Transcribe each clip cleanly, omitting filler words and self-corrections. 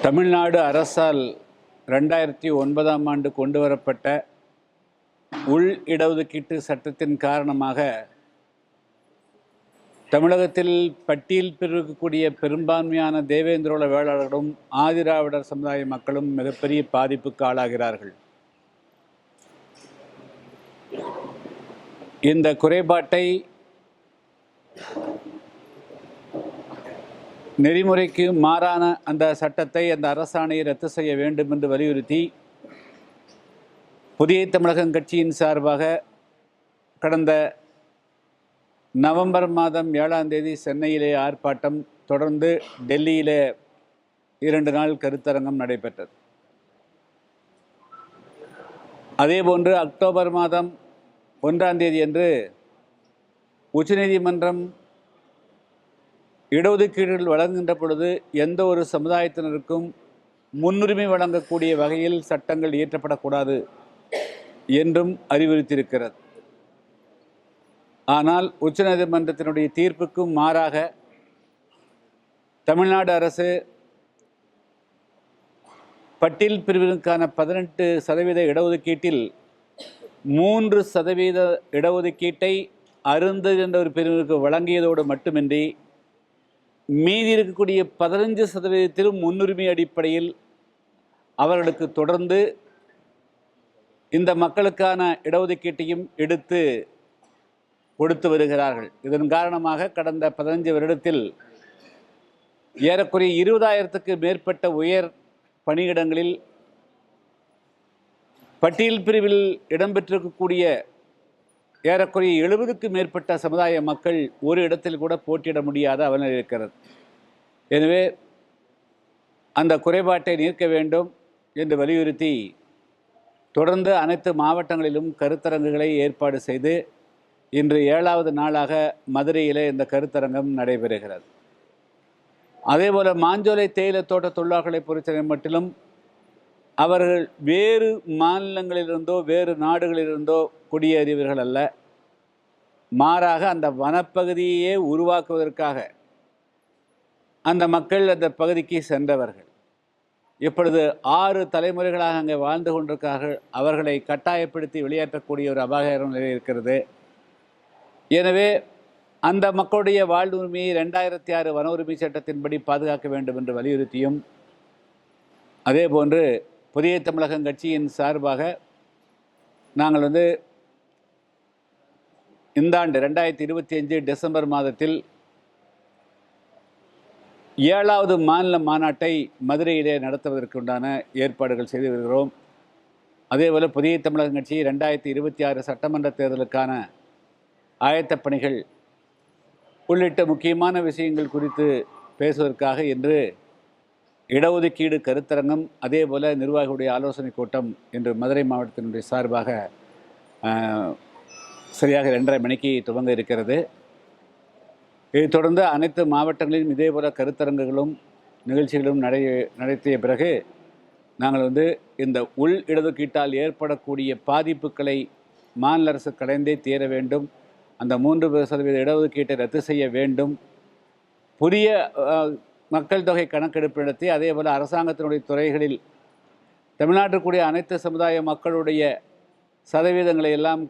தமிழ்நாடு அரசால் 2009ஆம் ஆண்டு கொண்டு வரப்பட்ட உள் இடஒதுக்கீட்டு சட்டத்தின் காரணமாக தமிழகத்தில் பட்டியல் பிரிக்கக்கூடிய பெரும்பான்மையான தேவேந்திரோல வேளாளர்களும் ஆதிராவிடர் சமுதாய மக்களும் மிகப்பெரிய பாதிப்புக்கு ஆளாகிறார்கள். இந்த குறைபாட்டை நெறிமுறைக்கு மாறான அந்த சட்டத்தை, அந்த அரசாணையை ரத்து செய்ய வேண்டும் என்று வலியுறுத்தி புதிய தமிழகம் கட்சியின் சார்பாக கடந்த நவம்பர் மாதம் 7ஆம் தேதி சென்னையிலே ஆர்ப்பாட்டம், தொடர்ந்து டெல்லியிலே 2 நாள் கருத்தரங்கம் நடைபெற்றது. அதேபோன்று அக்டோபர் மாதம் 1ஆம் தேதி அன்று உச்சநீதிமன்றம் இடஒதுக்கீடுகள் வழங்குகின்ற பொழுது எந்த ஒரு சமுதாயத்தினருக்கும் முன்னுரிமை வழங்கக்கூடிய வகையில் சட்டங்கள் இயற்றப்படக்கூடாது என்றும் அறிவுறுத்தியிருக்கிறது. ஆனால் உச்சநீதிமன்றத்தினுடைய தீர்ப்புக்கும் மாறாக தமிழ்நாடு அரசு பட்டியல் பிரிவிற்கான 18% இடஒதுக்கீட்டில் 3% இடஒதுக்கீட்டை அருந்ததி என்ற ஒரு பிரிவிற்கு வழங்கியதோடு மட்டுமின்றி மீதி இருக்கக்கூடிய 15% முன்னுரிமை அடிப்படையில் அவர்களுக்கு தொடர்ந்து இந்த மக்களுக்கான இடஒதுக்கீட்டையும் எடுத்து கொடுத்து வருகிறார்கள். இதன் காரணமாக கடந்த 15 வருடத்தில் ஏறக்குறைய 20,000க்கு மேற்பட்ட உயர் பணியிடங்களில் பட்டியல் பிரிவில் இடம்பெற்றிருக்கக்கூடிய ஏறக்குறைய 70க்கும் மேற்பட்ட சமுதாய மக்கள் ஒரு இடத்தில் கூட போட்டியிட முடியாத அவலம் இருக்கிறது. எனவே அந்த குறைபாட்டை நீக்க வேண்டும் என்று வலியுறுத்தி தொடர்ந்து அனைத்து மாவட்டங்களிலும் கருத்தரங்குகளை ஏற்பாடு செய்து இன்று 7வது நாளாக மதுரையிலே இந்த கருத்தரங்கம் நடைபெறுகிறது. அதேபோல் மாஞ்சோலை தேயிலை தோட்ட தொழிலாளர்களை பொறுத்தவரை மட்டிலும் அவர்கள் வேறு மாநிலங்களிலிருந்தோ வேறு நாடுகளிலிருந்தோ குடியேறியவர்கள் அல்ல, மாறாக அந்த வனப்பகுதியையே உருவாக்குவதற்காக அந்த மக்கள் அந்த பகுதிக்கு சென்றவர்கள். இப்பொழுது 6 தலைமுறைகளாக அங்கே வாழ்ந்து கொண்டிருக்கிறார்கள். அவர்களை கட்டாயப்படுத்தி வெளியேற்றக்கூடிய ஒரு அபாயகர நிலை இருக்கிறது. எனவே அந்த மக்களுடைய வாழ்வுரிமையை 2006 வன உரிமை சட்டத்தின்படி பாதுகாக்க வேண்டும் என்று வலியுறுத்தியும், அதேபோன்று புதிய தமிழகம் கட்சியின் சார்பாக நாங்கள் இந்த ஆண்டு 2025 டிசம்பர் மாதத்தில் 7வது மாநில மாநாட்டை மதுரையிலே நடத்துவதற்குண்டான ஏற்பாடுகள் செய்து வருகிறோம். அதேபோல் புதிய தமிழகம் கட்சி 2026 சட்டமன்ற தேர்தலுக்கான ஆயத்தப் பணிகள் உள்ளிட்ட முக்கியமான விஷயங்கள் குறித்து பேசுவதற்காக இன்று இடஒதுக்கீடு கருத்தரங்கம், அதேபோல் நிர்வாகிகளுடைய ஆலோசனை கூட்டம் இன்று மதுரை மாவட்டத்தினுடைய சார்பாக சரியாக 2:30 மணிக்கு துவங்க இருக்கிறது. இதைத் தொடர்ந்து அனைத்து மாவட்டங்களிலும் இதேபோல கருத்தரங்குகளும் நிகழ்ச்சிகளும் நடத்திய பிறகு நாங்கள் இந்த உள் இடஒதுக்கீட்டால் ஏற்படக்கூடிய பாதிப்புகளை மாநில அரசு கலைந்தே தீர வேண்டும், அந்த 3% இடஒதுக்கீட்டை ரத்து செய்ய வேண்டும், புதிய மக்கள் தொகை கணக்கெடுப்பு நடத்தி அதேபோல் அரசாங்கத்தினுடைய துறைகளில் தமிழ்நாட்டுக்குரிய அனைத்து சமுதாய மக்களுடைய சதவீதங்களை எல்லாம்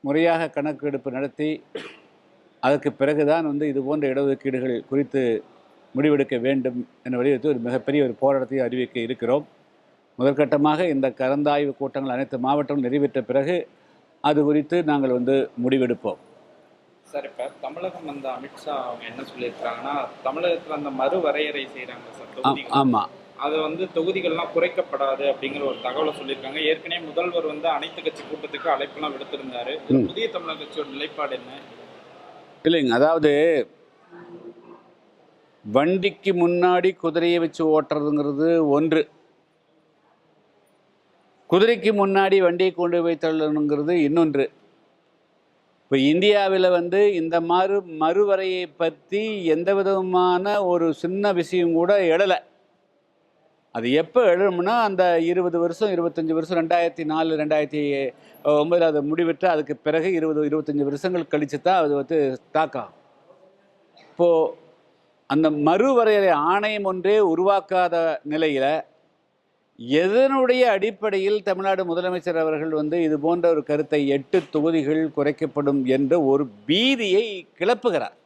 முறையாக கணக்கெடுப்பு நடத்தி அதற்கு பிறகுதான் இதுபோன்ற இடஒதுக்கீடுகள் குறித்து முடிவெடுக்க வேண்டும் என வலியுறுத்தி ஒரு மிகப்பெரிய ஒரு போராட்டத்தை அறிவிக்க இருக்கிறோம். முதற்கட்டமாக இந்த கலந்தாய்வு கூட்டங்கள் அனைத்து மாவட்டங்களும் நிறைவேற்ற பிறகு அது குறித்து நாங்கள் முடிவெடுப்போம். சார், இப்போ தமிழகம் அமித்ஷா அவங்க என்ன சொல்லியிருக்காங்கன்னா, தமிழகத்தில் அந்த மறுவரையறை செய்கிறாங்க சார். ஆமாம், அது தொகுதிகள்லாம் குறைக்கப்படாது அப்படிங்கிற ஒரு தகவலை சொல்லியிருக்காங்க. ஏற்கனவே முதல்வர் அனைத்து கட்சி கூட்டத்துக்கு அழைப்பெல்லாம் விடுத்திருந்தாரு. புதிய தமிழக கட்சியோட நிலைப்பாடு என்ன? இல்லைங்க, அதாவது வண்டிக்கு முன்னாடி குதிரையை வச்சு ஓட்டுறதுங்கிறது ஒன்று, குதிரைக்கு முன்னாடி வண்டியை கொண்டு போய் தள்ளணுங்கிறது இன்னொன்று. இப்போ இந்தியாவில் இந்த மறுவரையை பற்றி எந்த விதமான ஒரு சின்ன விஷயம் கூட எழலை. அது எப்போ எழுணும்னா அந்த 20 வருஷம் 25 வருஷம் 2004 2009 அதை முடிவிட்டு அதுக்கு பிறகு 20-25 வருஷங்கள் கழித்து தான் அது தாக்கம். இப்போது அந்த மறுவரையறை ஆணையம் ஒன்றே உருவாக்காத நிலையில் எதனுடைய அடிப்படையில் தமிழ்நாடு முதலமைச்சர் அவர்கள் இது போன்ற ஒரு கருத்தை 8 தொகுதிகள் குறைக்கப்படும் என்ற ஒரு பீதியை கிளப்புகிறார்.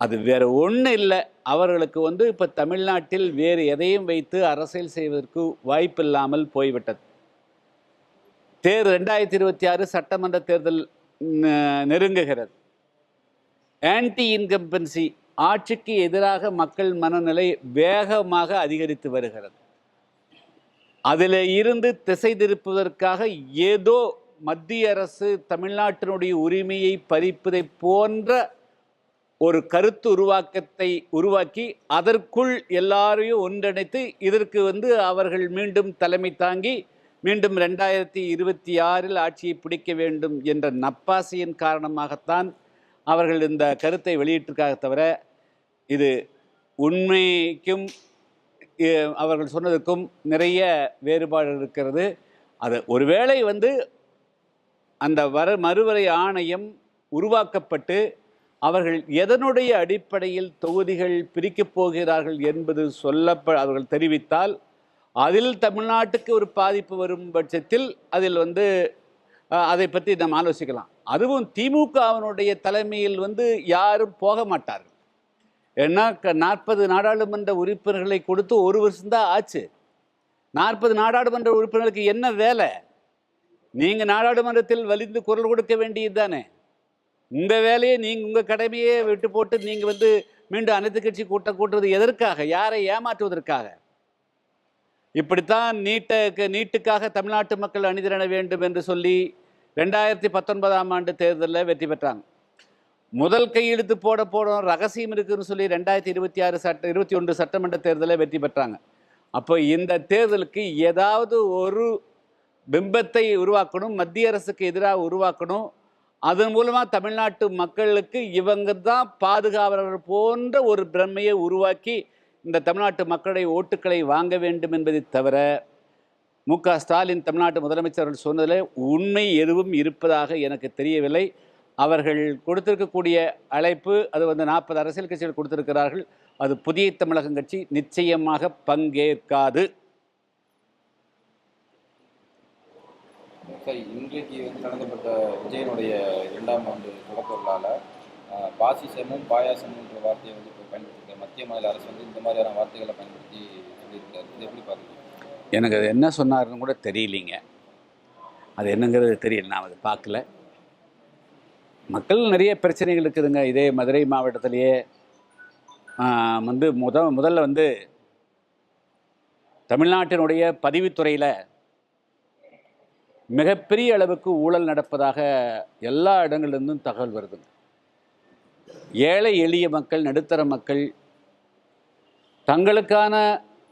அது வேற ஒன்றும் இல்லை. அவர்களுக்கு இப்போ தமிழ்நாட்டில் வேறு எதையும் வைத்து அரசியல் செய்வதற்கு வாய்ப்பில்லாமல் போய்விட்டது. 2026 சட்டமன்ற தேர்தல் நெருங்குகிறது. ஆன்டி இன்கம்பன்சி ஆட்சிக்கு எதிராக மக்கள் மனநிலை வேகமாக அதிகரித்து வருகிறது. அதில் இருந்து திசை திருப்புவதற்காக ஏதோ மத்திய அரசு தமிழ்நாட்டினுடைய உரிமையை பறிப்பதை போன்ற ஒரு கருத்து உருவாக்கி அதற்குள் எல்லாரையும் ஒன்றிணைத்து இதற்கு அவர்கள் மீண்டும் தலைமை தாங்கி மீண்டும் 2026 ஆட்சியை பிடிக்க வேண்டும் என்ற நப்பாசையின் காரணமாகத்தான் அவர்கள் இந்த கருத்தை வெளியிட்டிருக்காக தவிர இது உண்மைக்கும் அவர்கள் சொன்னதுக்கும் நிறைய வேறுபாடு இருக்கிறது. அது ஒருவேளை அந்த மறுவரை ஆணையம் உருவாக்கப்பட்டு அவர்கள் எதனுடைய அடிப்படையில் தொகுதிகள் பிரிக்கப் போகிறார்கள் என்பது அவர்கள் தெரிவித்தால் அதில் தமிழ்நாட்டுக்கு ஒரு பாதிப்பு வரும் பட்சத்தில் அதில் அதை பற்றி நாம் ஆலோசிக்கலாம். அதுவும் திமுகவினுடைய தலைமையில் யாரும் போக மாட்டார்கள். ஏன்னா 40 நாடாளுமன்ற உறுப்பினர்களை கொடுத்து ஒரு வருஷம்தான் ஆச்சு. 40 நாடாளுமன்ற உறுப்பினர்களுக்கு என்ன வேலை? நீங்கள் நாடாளுமன்றத்தில் வலிந்து குரல் கொடுக்க வேண்டியது தானே. உங்கள் வேலையை உங்கள் கடமையே விட்டு போட்டு நீங்கள் மீண்டும் அனைத்து கட்சி கூட்டம் கூட்டுறது எதற்காக? யாரை ஏமாற்றுவதற்காக? இப்படித்தான் நீட்டுக்காக தமிழ்நாட்டு மக்கள் அணிதிரள வேண்டும் என்று சொல்லி 2019ஆம் ஆண்டு தேர்தலில் வெற்றி பெற்றாங்க. முதல் கையெழுத்து போடும் ரகசியம் இருக்குதுன்னு சொல்லி 2021 சட்டமன்ற தேர்தலில் வெற்றி பெற்றாங்க. அப்போ இந்த தேர்தலுக்கு ஏதாவது ஒரு பிம்பத்தை உருவாக்கணும், மத்திய அரசுக்கு எதிராக உருவாக்கணும். அதன் மூலமாக தமிழ்நாட்டு மக்களுக்கு இவங்க தான் பாதுகாவலர்கள் போன்ற ஒரு பிரமையை உருவாக்கி இந்த தமிழ்நாட்டு மக்களுடைய ஓட்டுக்களை வாங்க வேண்டும் என்பதை தவிர மு.க. ஸ்டாலின் தமிழ்நாட்டு முதலமைச்சர்கள் சொன்னதில் உண்மை எதுவும் இருப்பதாக எனக்கு தெரியவில்லை. அவர்கள் கொடுத்திருக்கக்கூடிய அழைப்பு அது 40 அரசியல் கட்சிகள் கொடுத்திருக்கிறார்கள். அது புதிய தமிழகம் கட்சி நிச்சயமாக பங்கேற்காது. இன்றைக்கு நடத்தப்பட்ட விஜயனுடைய 2ஆம் ஆண்டு தொடக்க விழாவில் பாசிசமும் பாயாசமும் என்ற வார்த்தையை பயன்படுத்தியிருக்காரு. மத்திய மாநில அரசு இந்த மாதிரியான வார்த்தைகளை பயன்படுத்தி சொல்லியிருக்காரு. இது எப்படி பார்க்குறீங்க? எனக்கு அது என்ன சொன்னார்னு கூட தெரியலிங்க. அது என்னங்கிறது தெரியல, நான் அதை பார்க்கல. மக்கள் நிறைய பிரச்சனைகள் இருக்குதுங்க. இதே மதுரை மாவட்டத்திலேயே முதல்ல தமிழ்நாட்டினுடைய பதிவுத்துறையில் மிகப்பெரிய அளவுக்கு ஊழல் நடப்பதாக எல்லா இடங்களிலிருந்தும் தகவல் வருதுங்க. ஏழை எளிய மக்கள், நடுத்தர மக்கள் தங்களுக்கான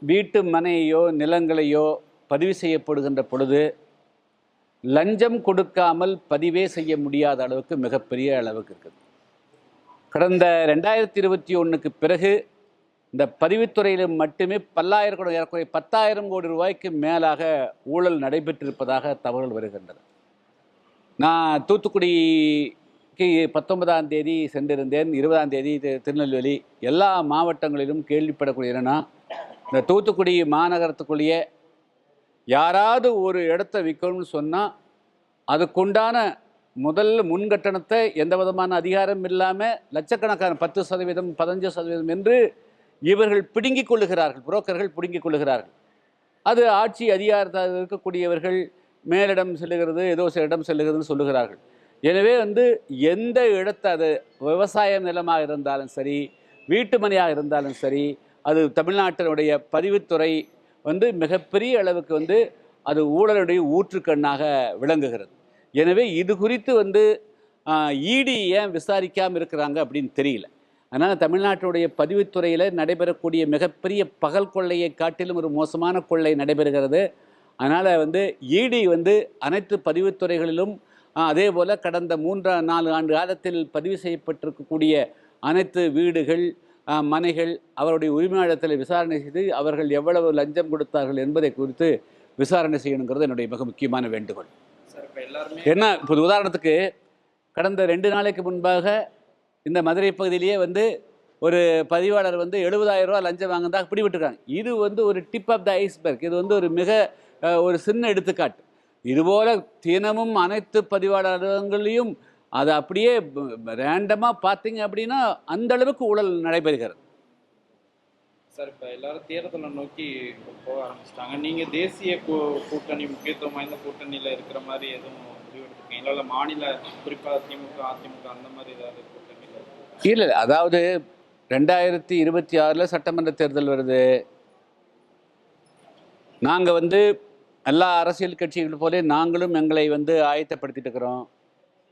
வீட்டு மனையோ நிலங்களையோ பதிவு செய்யப்படுகின்ற பொழுது லஞ்சம் கொடுக்காமல் பதிவே செய்ய முடியாத அளவுக்கு மிகப்பெரிய அளவுக்கு இருக்குது. கடந்த 2021க்கு பிறகு இந்த பதிவுத்துறையில் மட்டுமே ஏறக்குறைய 10,000 கோடி ரூபாய்க்கு மேலாக ஊழல் நடைபெற்றிருப்பதாக தகவல் வருகின்றது. நான் தூத்துக்குடிக்கு 19ஆம் தேதி சென்றிருந்தேன். 20ஆம் தேதி திருநெல்வேலி, எல்லா மாவட்டங்களிலும் கேள்விப்படக்கூடிய என்னென்னா, இந்த தூத்துக்குடி மாநகரத்துக்குள்ளேயே யாராவது ஒரு இடத்த விற்கணும்னு சொன்னால் அதுக்குண்டான முன்கட்டணத்தை எந்த விதமான அதிகாரம் இல்லாமல் லட்சக்கணக்கான 10%, 15% என்று இவர்கள் பிடுங்கிக் கொள்ளுகிறார்கள், புரோக்கர்கள் பிடுங்கிக் கொள்ளுகிறார்கள். அது ஆட்சி அதிகாரத்தில் இருக்கக்கூடியவர்கள் மேலிடம் செல்லுகிறது, ஏதோ சில இடம் செல்லுகிறதுன்னு சொல்லுகிறார்கள். எனவே எந்த இடத்தை, அது விவசாய நிலமாக இருந்தாலும் சரி, வீட்டு மனையாக இருந்தாலும் சரி, அது தமிழ்நாட்டினுடைய பதிவுத்துறை மிகப்பெரிய அளவுக்கு அது ஊழலுடைய ஊற்றுக்கண்ணாக விளங்குகிறது. எனவே இது குறித்து இடி ஏன் விசாரிக்காமல் இருக்கிறாங்க அப்படின்னு தெரியல. அதனால் தமிழ்நாட்டினுடைய பதிவுத்துறையில் நடைபெறக்கூடிய மிகப்பெரிய பகல் கொள்ளையை காட்டிலும் ஒரு மோசமான கொள்ளை நடைபெறுகிறது. அதனால் இடி அனைத்து பதிவுத்துறைகளிலும் அதே போல் கடந்த 3-4 ஆண்டு காலத்தில் பதிவு செய்யப்பட்டிருக்கக்கூடிய அனைத்து வீடுகள், மனைகள், அவருடைய உரிமையாளத்தில் விசாரணை செய்து அவர்கள் எவ்வளவு லஞ்சம் கொடுத்தார்கள் என்பதை குறித்து விசாரணை செய்யணுங்கிறது என்னுடைய மிக முக்கியமான வேண்டுகோள். ஏன்னா இப்போ உதாரணத்துக்கு கடந்த 2 நாளைக்கு முன்பாக இந்த மதுரை பகுதியிலேயே ஒரு பதிவாளர் வந்து 70,000 ரூபா லஞ்சம் வாங்கினதாக பிடிபட்டிருக்காங்க. இது வந்து ஒரு டிப் ஆஃப் த ஐஸ்பர்க். இது வந்து ஒரு மிக ஒரு சின்ன எடுத்துக்காட்டு. இதுபோல் தினமும் அனைத்து பதிவாளர்களையும் அதை அப்படியே ரேண்டமாக பார்த்தீங்க அப்படின்னா அந்த அளவுக்கு ஊழல் நடைபெறுகிறது. சார், இப்போ எல்லாரும் தேர்தலை நோக்கி போக ஆரம்பிச்சிட்டாங்க. நீங்கள் தேசிய கூட்டணி, முக்கியத்துவம் வாய்ந்த கூட்டணியில் இருக்கிற மாதிரி எதுவும் முடிவெடுத்துருக்கீங்களா? இல்லை மாநில, குறிப்பாக திமுக, அதிமுக அந்த மாதிரி ஏதாவது கூட்டணியில்? இல்லை, அதாவது 2026 சட்டமன்ற தேர்தல் வருது. நாங்கள் வந்து எல்லா அரசியல் கட்சிகள் போல நாங்களும் எங்களை வந்து ஆயத்தப்படுத்திட்டு இருக்கிறோம்.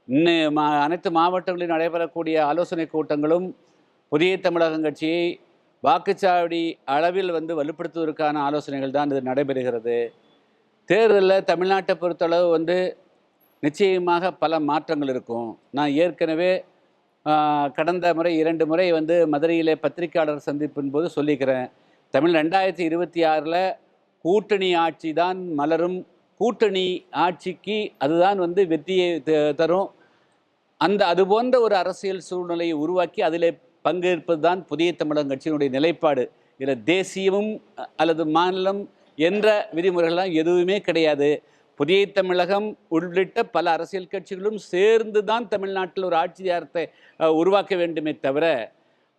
இன்னும் அனைத்து மாவட்டங்களில் நடைபெறக்கூடிய ஆலோசனை கூட்டங்களும் புதிய தமிழகம் கட்சியை வாக்குச்சாவடி அளவில் வந்து வலுப்படுத்துவதற்கான ஆலோசனைகள் தான் இது நடைபெறுகிறது. தேர்தலில் தமிழ்நாட்டை பொறுத்தளவு வந்து நிச்சயமாக பல மாற்றங்கள் இருக்கும். நான் ஏற்கனவே கடந்த முறை 2 முறை வந்து மதுரையிலே பத்திரிகையாளர் சந்திப்பின் போது சொல்லிக்கிறேன். 2026 கூட்டணி ஆட்சி தான் மலரும். கூட்டணி ஆட்சிக்கு அதுதான் வந்து வெற்றியை தரும். அது போன்ற ஒரு அரசியல் சூழ்நிலையை உருவாக்கி அதில் பங்கேற்பது தான் புதிய தமிழகம் கட்சியினுடைய நிலைப்பாடு. இதில் தேசியமும் அல்லது மாநிலம் என்ற விதிமுறைகள்லாம் எதுவுமே கிடையாது. புதிய தமிழகம் உள்ளிட்ட பல அரசியல் கட்சிகளும் சேர்ந்து தான் தமிழ்நாட்டில் ஒரு ஆட்சியாரத்தை உருவாக்க வேண்டுமே தவிர,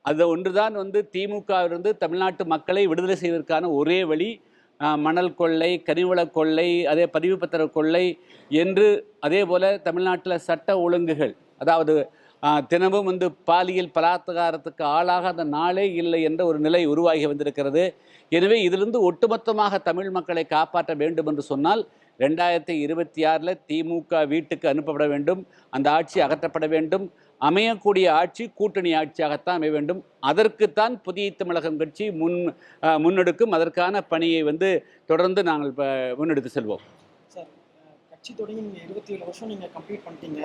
அது ஒன்றுதான் வந்து திமுகவிலிருந்து தமிழ்நாட்டு மக்களை விடுதலை செய்வதற்கான ஒரே வழி. மணல் கொள்ளை, கனிவள கொள்ளை, அதே பதிவு பத்திர கொள்ளை என்று அதே போல் தமிழ்நாட்டில் சட்ட ஒழுங்குகள், அதாவது தினமும் வந்து பாலியல் பலாத்காரத்துக்கு ஆளாகாத நாளே இல்லை என்ற ஒரு நிலை உருவாகி வந்திருக்கிறது. எனவே இதிலிருந்து ஒட்டுமொத்தமாக தமிழ் மக்களை காப்பாற்ற வேண்டும் என்று சொன்னால் 2026 திமுக வீட்டுக்கு அனுப்பப்பட வேண்டும். அந்த ஆட்சி அகற்றப்பட வேண்டும். அமையக்கூடிய ஆட்சி கூட்டணி ஆட்சியாகத்தான் அமைய வேண்டும். அதற்குத்தான் புதிய தமிழகம் கட்சி முன்னெடுக்கும். அதற்கான பணியை வந்து தொடர்ந்து நாங்கள் முன்னெடுத்து செல்வோம். சார், கட்சி தொடங்கி நீங்கள் 27 வருஷம் நீங்கள் கம்ப்ளீட் பண்ணிட்டீங்க.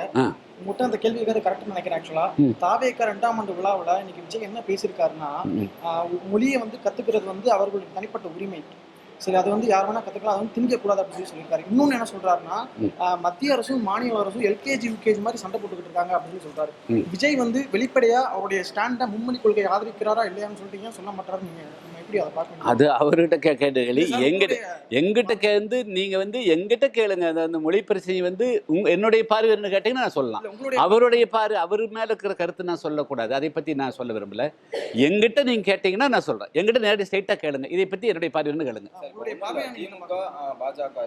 உங்கள்கிட்ட அந்த கேள்வி வேறு கரெக்டாக நினைக்கிறேன். ஆக்சுவலாக தாவேக்கா 2ஆம் ஆண்டு விழாவில் இன்னைக்கு விஜய் என்ன பேசியிருக்காருன்னா, மொழியை வந்து கற்றுக்கிறது வந்து அவர்களுடைய தனிப்பட்ட உரிமை. சரி, அது வந்து யார் வேணா கற்றுக்கலாம், அது வந்து திணிக்கக்கூடாது அப்படின்னு சொல்லியிருக்காரு. இன்னொன்று என்ன சொல்றாருன்னா, மத்திய அரசும் மாநில அரசும் எல்கேஜி யூகேஜி மாதிரி சண்டை போட்டுக்கிட்டு இருக்காங்க அப்படின்னு சொல்றாரு. விஜய் வந்து வெளிப்படையா அவருடைய ஸ்டாண்டை மும்மொழி கொள்கையை ஆதரிக்கிறாரா இல்லையான்னு சொல்லிட்டு சொல்ல மாட்டாரு. நீங்க எப்படி அதை பார்க்கணும்? அது அவர்கிட்ட கேள்வி. எங்கிட்ட கேந்து நீங்க வந்து எங்கிட்ட கேளுங்க. அந்த மொழி பிரச்சனை வந்து என்னுடைய பார்வை என்ன கேட்டீங்கன்னா நான் சொல்லலாம். அவருடைய பார்வை, அவர் மேல இருக்கிற கருத்து நான் சொல்லக்கூடாது. அதை பத்தி நான் சொல்ல விரும்பல. எங்கிட்ட நீங்க கேட்டீங்கன்னா நான் சொல்றேன். எங்கிட்ட நேரடி ஸ்ட்ரைட்டா கேளுங்க. இதை பத்தி என்னுடைய பார்வை கேளுங்க. திமுக பாஜக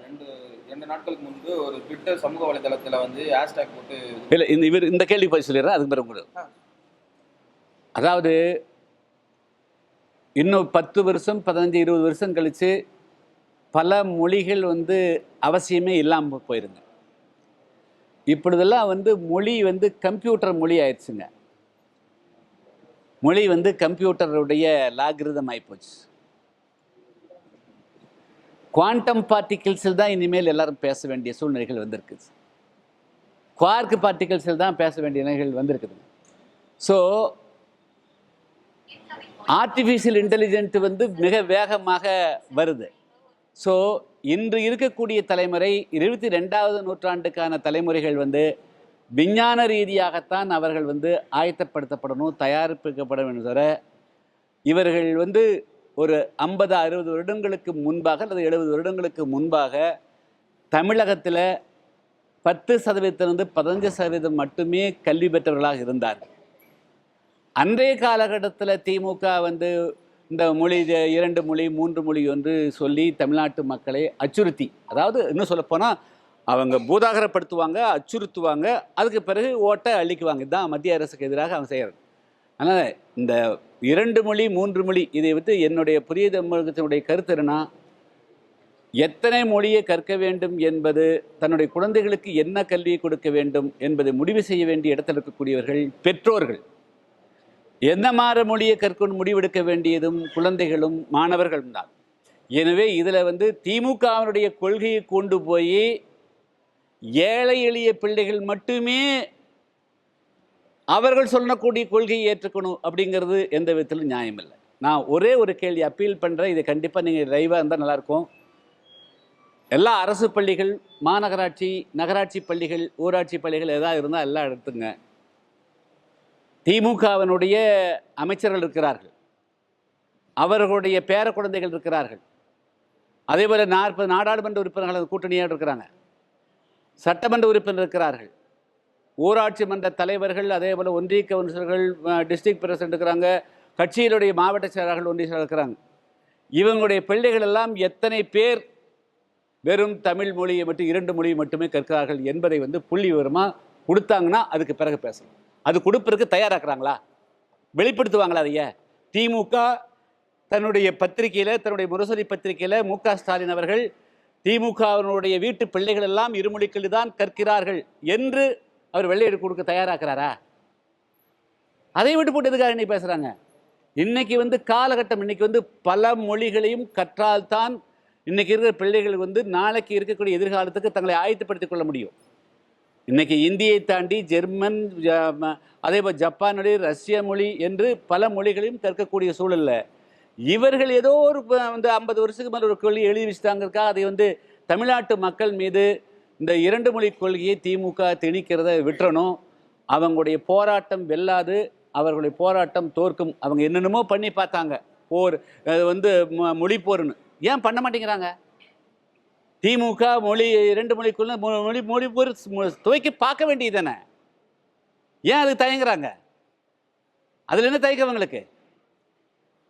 2 நாட்களுக்கு முன்பு ஒரு ட்விட்டர் சமூக வலைதளத்துல வந்து ஹேஷ்டேக் போட்டு இல்ல, இவர் இந்த கேள்வி போய் சொல்லிடுறேன். அதுக்கு பிறகு உங்களுக்கு, அதாவது இன்னும் 10 வருஷம் 15 20 வருஷம் கழிச்சு பல மொழிகள் வந்து அவசியமே இல்லாமல் போயிருங்க. இப்பொழுதெல்லாம் வந்து மொழி வந்து கம்ப்யூட்டர் மொழி ஆயிடுச்சுங்க. மொழி வந்து கம்ப்யூட்டருடைய லாகிரிதம் ஆகிப்போச்சு. குவாண்டம் பார்ட்டிகிள்ஸில் தான் இனிமேல் எல்லாரும் பேச வேண்டிய சூழ்நிலைகள் வந்திருக்குது. குவார்க் பார்ட்டிகிள்ஸில் தான் பேச வேண்டிய நிலைகள் வந்திருக்குது. ஸோ ஆர்டிஃபிஷியல் இன்டெலிஜென்ட் வந்து மிக வேகமாக வருது. ஸோ இன்று இருக்கக்கூடிய தலைமுறை 22வது நூற்றாண்டுக்கான தலைமுறைகள் வந்து விஞ்ஞான ரீதியாகத்தான் அவர்கள் வந்து ஆயத்தப்படுத்தப்படணும், தயாரிப்பிக்கப்பட வேண்டும். தவிர இவர்கள் வந்து ஒரு 50-60 வருடங்களுக்கு முன்பாக அல்லது 70 வருடங்களுக்கு முன்பாக தமிழகத்தில் 10% 15% மட்டுமே கல்வி பெற்றவர்களாக இருந்தார்கள். அன்றைய காலகட்டத்தில் திமுக வந்து இந்த மொழி 2 மொழி 3 மொழி என்று சொல்லி தமிழ்நாட்டு மக்களை அச்சுறுத்தி, அதாவது இன்னும் சொல்லப்போனால் அவங்க பூதாகரப்படுத்துவாங்க, அச்சுறுத்துவாங்க, அதுக்கு பிறகு ஓட்டை அழிக்குவாங்க. இதுதான் மத்திய அரசுக்கு எதிராக அவங்க செய்கிறது. அதனால் இந்த 2 மொழி 3 மொழி இதை வந்து என்னுடைய புதிய தமிழகத்தினுடைய கருத்து என்னன்னா, எத்தனை மொழியை கற்க வேண்டும் என்பது, தன்னுடைய குழந்தைகளுக்கு என்ன கல்வியை கொடுக்க வேண்டும் என்பதை முடிவு செய்ய வேண்டிய இடத்தில் இருக்கக்கூடியவர்கள் பெற்றோர்கள். எந்த மாதிரி மொழியை கற்கணும் முடிவெடுக்க வேண்டியதும் குழந்தைகளும் மாணவர்களும் தான். எனவே இதில் வந்து திமுகவினுடைய கொள்கையை கொண்டு போய் ஏழை எளிய பிள்ளைகள் மட்டுமே அவர்கள் சொல்லக்கூடிய கொள்கையை ஏற்றுக்கணும் அப்படிங்கிறது எந்த விதத்திலும் நியாயம் இல்லை. நான் ஒரே ஒரு கேள்வி அப்பீல் பண்ணுறேன். இதை கண்டிப்பாக நீங்கள் லைவாக இருந்தால் நல்லாயிருக்கும். எல்லா அரசு பள்ளிகள், மாநகராட்சி, நகராட்சி பள்ளிகள், ஊராட்சி பள்ளிகள் எதாவது இருந்தால் எல்லாம் எடுத்துங்க. திமுகவினுடைய அமைச்சர்கள் இருக்கிறார்கள், அவர்களுடைய பேர குழந்தைகள் இருக்கிறார்கள், அதே போல் 40 நாடாளுமன்ற உறுப்பினர்கள் கூட்டணியாக இருக்கிறாங்க, சட்டமன்ற உறுப்பினர் இருக்கிறார்கள், ஊராட்சி மன்ற தலைவர்கள், அதே போல் ஒன்றிய கவுன்சிலர்கள், டிஸ்ட்ரிக்ட் பிரசிடென்ட் இருக்கிறாங்க, கட்சியினுடைய மாவட்ட செயலாளர்கள், ஒன்றிய செயலாளர் இருக்கிறாங்க. இவங்களுடைய பிள்ளைகள் எல்லாம் எத்தனை பேர் வெறும் தமிழ் மொழியை மட்டும் 2 மொழியை மட்டுமே கற்கிறார்கள் என்பதை புள்ளி விவரமாக கொடுத்தாங்கன்னா அதுக்கு பிறகு பேசணும். அது கொடுப்பதற்கு தயாராகிறாங்களா, வெளிப்படுத்துவாங்களா? அதைய திமுக தன்னுடைய பத்திரிகையில், தன்னுடைய முரசொலி பத்திரிகையில் மு.க. ஸ்டாலின் அவர்கள் திமுகவினுடைய வீட்டு பிள்ளைகள் எல்லாம் 2 மொழிகளில் தான் கற்கிறார்கள் என்று அவர் வெள்ளையடி கொடுக்க தயாராகிறாரா? அதை விட்டு போட்டு எதுக்காக இன்னைக்கு பேசுகிறாங்க? இன்னைக்கு காலகட்டம், இன்னைக்கு பல மொழிகளையும் கற்றால்தான் இன்னைக்கு இருக்கிற பிள்ளைகள் நாளைக்கு இருக்கக்கூடிய எதிர்காலத்துக்கு தங்களை ஆயத்தப்படுத்திக் கொள்ள முடியும். இன்னைக்கு இந்தியை தாண்டி ஜெர்மன், அதே போல் ஜப்பான் மொழி, ரஷ்ய மொழி என்று பல மொழிகளையும் கற்கக்கூடிய சூழலில் இவர்கள் ஏதோ ஒரு 50 வருஷத்துக்கு மேலே ஒரு கொள்கை எழுதி வச்சுட்டாங்கக்கா அதை தமிழ்நாட்டு மக்கள் மீது இந்த 2 மொழி கொள்கையை திமுக திணிக்கிறத விட்டுறணும். அவங்களுடைய போராட்டம் வெல்லாது, அவர்களுடைய போராட்டம் தோற்கும். அவங்க என்னென்னமோ பண்ணி பார்த்தாங்க, போர் மொழி போர்னு. ஏன் பண்ண மாட்டேங்கிறாங்க? திமுக மொழி 2 மொழிக்குள்ள மொழி போர் துவைக்க பார்க்க வேண்டியது தானே, ஏன் அது தயங்குறாங்க? அதில் என்ன தயக்கம் அவங்களுக்கு?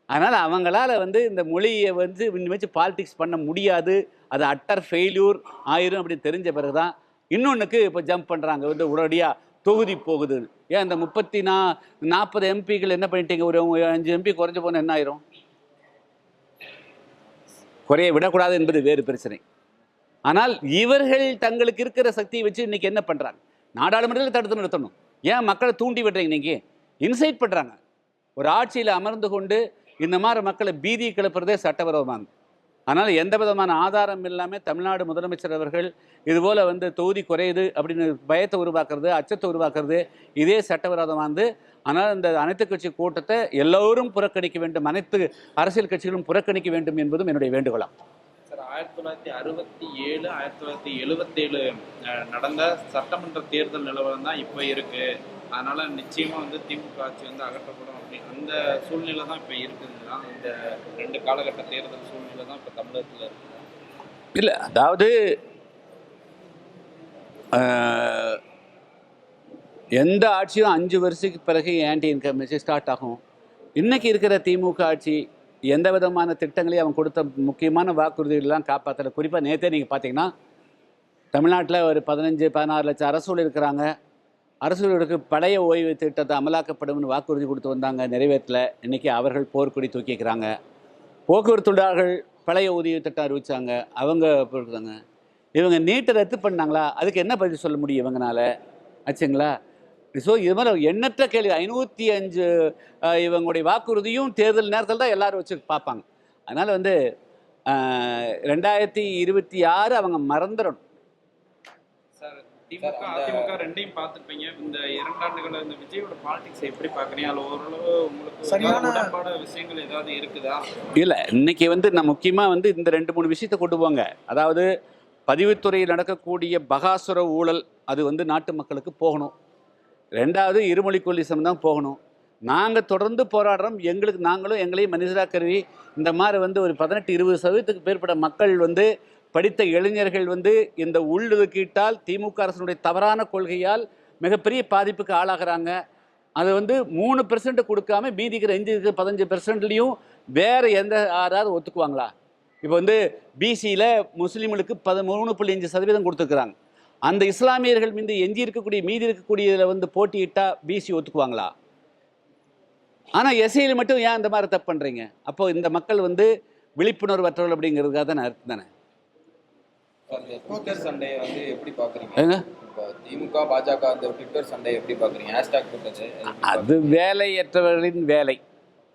அதனால் அவங்களால இந்த மொழியை இனிமேல் பாலிடிக்ஸ் பண்ண முடியாது, அது அட்டர் ஃபெயில்யூர் ஆயிரும் அப்படின்னு தெரிஞ்ச பிறகு தான் இன்னொன்றுக்கு இப்போ ஜம்ப் பண்ணுறாங்க. உடனடியாக தொகுதி போகுது. ஏன் இந்த 40 எம்பிக்கள் என்ன பண்ணிட்டீங்க? ஒரு 5 எம்பி குறைஞ்ச போனால் என்ன ஆயிரும்? குறைய விடக்கூடாது என்பது வேறு பிரச்சனை. ஆனால் இவர்கள் தங்களுக்கு இருக்கிற சக்தியை வச்சு இன்னைக்கு என்ன பண்ணுறாங்க? நாடாளுமன்றத்தில் தடுத்து நிறுத்தணும். ஏன் மக்களை தூண்டி விடுறீங்க? இன்னைக்கு இன்சைட் பண்ணுறாங்க. ஒரு ஆட்சியில் அமர்ந்து கொண்டு இந்த மாதிரி மக்களை பீதி கிளப்புறதே சட்டவிரோதமானது. அதனால் எந்த விதமான ஆதாரம் இல்லாமல் தமிழ்நாடு முதலமைச்சர் அவர்கள் இதுபோல் தொகுதி குறையுது அப்படின்னு பயத்தை உருவாக்குறது, அச்சத்தை உருவாக்குறது இதே சட்டவிரோதமானது. ஆனால் இந்த அனைத்து கட்சி கூட்டத்தை எல்லோரும் புறக்கணிக்க வேண்டும், அனைத்து அரசியல் கட்சிகளும் புறக்கணிக்க வேண்டும் என்பதும் என்னுடைய வேண்டுகோளாம். சார், 1967 1977 நடந்த சட்டமன்ற தேர்தல் நிலவரம் தான் இப்போ இருக்கு. அதனால நிச்சயமா திமுக ஆட்சி அகற்றப்படும் அப்படின்னு அந்த சூழ்நிலை தான் இப்போ இருக்குதுங்களா? இந்த 2 காலகட்ட தேர்தல் சூழ்நிலை தான் இப்போ தமிழகத்தில் இருக்குது. இல்லை, அதாவது எந்த ஆட்சியும் 5 வருஷத்துக்கு பிறகு ஆன்டி இன்கம்பன்சி ஸ்டார்ட் ஆகும். இன்னைக்கு இருக்கிற திமுக ஆட்சி எந்த விதமான திட்டங்களையும் அவங்க கொடுத்த முக்கியமான வாக்குறுதிகளெல்லாம் காப்பாற்றலை. குறிப்பாக நேற்றே நீங்கள் பார்த்தீங்கன்னா தமிழ்நாட்டில் ஒரு 15-16 லட்சம் அரசூழல் இருக்கிறாங்க. அரசூழலுக்கு பழைய ஓய்வு திட்டத்தை அமலாக்கப்படும்னு வாக்குறுதி கொடுத்து வந்தாங்க, நிறைவேற்றலை. இன்றைக்கி அவர்கள் போர்க்கொடி தூக்கிக்கிறாங்க. போக்குவரத்து தொழிலாளர்கள் பழைய ஊதிய திட்டம் அறிவித்தாங்க, அவங்க போயிருக்காங்க. இவங்க நீட்டை ரத்து பண்ணாங்களா? அதுக்கு என்ன பதில் சொல்ல முடியும் இவங்கனால? ஆச்சுங்களா? ஸோ இது மாதிரி எண்ணற்ற கேள்வி. 505 இவங்களுடைய வாக்குறுதியும் தேர்தல் நேரத்தில் தான் எல்லோரும் வச்சு பார்ப்பாங்க. அதனால் 2026 அவங்க மறந்துடணும். சார், திமுக அதிமுக ரெண்டையும் பார்த்துருப்பீங்க. இந்த 2 ஆண்டுகள் இந்த விஜயோட பாலிடிக்ஸ் எப்படி பார்க்குறீங்க? அதில் ஓரளவு உங்களுக்கு சரியான உடன்பாடு விஷயங்கள் ஏதாவது இருக்குதா? இல்லை, இன்னைக்கு நான் முக்கியமாக இந்த 2-3 விஷயத்தை கொண்டு போங்க. அதாவது பதிவுத்துறையில் நடக்கக்கூடிய பகாசுர ஊழல் அது நாட்டு மக்களுக்கு போகணும். 2வது இருமொழி கொள்கை தான் போகணும். நாங்கள் தொடர்ந்து போராடுறோம். நாங்களும் எங்களையும் மனிதராக கருவி இந்த மாதிரி ஒரு 18-20% மேற்பட்ட மக்கள் படித்த இளைஞர்கள் இந்த உள்ளுதுக்கீட்டால் திமுக அரசினுடைய தவறான கொள்கையால் மிகப்பெரிய பாதிப்புக்கு ஆளாகிறாங்க. அது 3% கொடுக்காம மீதிக்கிற 15%லையும் வேறு எந்த யாராவது ஒத்துக்குவாங்களா? இப்போ பிசியில் முஸ்லீம்களுக்கு 13.5% கொடுத்துருக்குறாங்க. அந்த இஸ்லாமியர்கள் மீது மீதி இருக்கக்கூடியதில் போட்டியிட்டால் பிசி ஒத்துக்குவாங்களா? ஆனால் எஸ்சியில் மட்டும் ஏன் இந்த மாதிரி தப்பு பண்ணுறீங்க? அப்போ இந்த மக்கள் விழிப்புணர்வற்றவர்கள் அப்படிங்கிறதுக்காக தானே அர்த்தம் தானே. ட்விட்டர் சண்டையை எப்படி பார்க்குறீங்க? திமுக பாஜக அந்த ட்விட்டர் சண்டையை எப்படி பார்க்குறீங்க? ஹேஷ்டாக் போட்டது அது வேலையற்றவர்களின் வேலை.